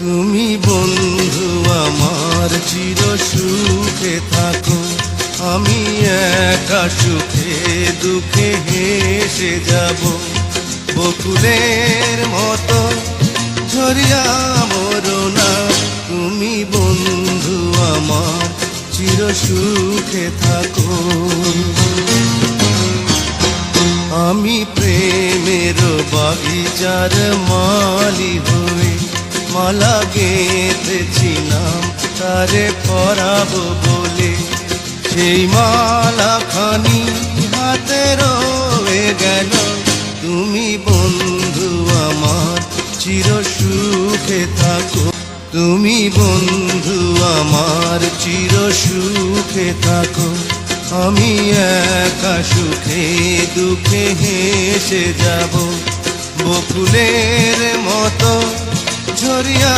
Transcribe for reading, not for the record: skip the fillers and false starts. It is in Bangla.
তুমি বন্ধু আমার চির সুখে থাকো, আমি একা সুখে দুঃখে হেসে যাব। বকুলের মতো ঝরিয়া মরো না, তুমি বন্ধু আমার চির সুখে থাকো। আমি প্রেমের বাগিচার মালি হয়ে মালা গেঁথেছি নাম তারে পরাবো বলে। সেই মালা খানি হাতে রয়ে গেল, তুমি বন্ধু আমার চির সুখে থাকো। তুমি বন্ধু আমার চির সুখে থাকো, আমি একা সুখে দুঃখে হেসে যাব। বকুলের মতো ঝরিয়া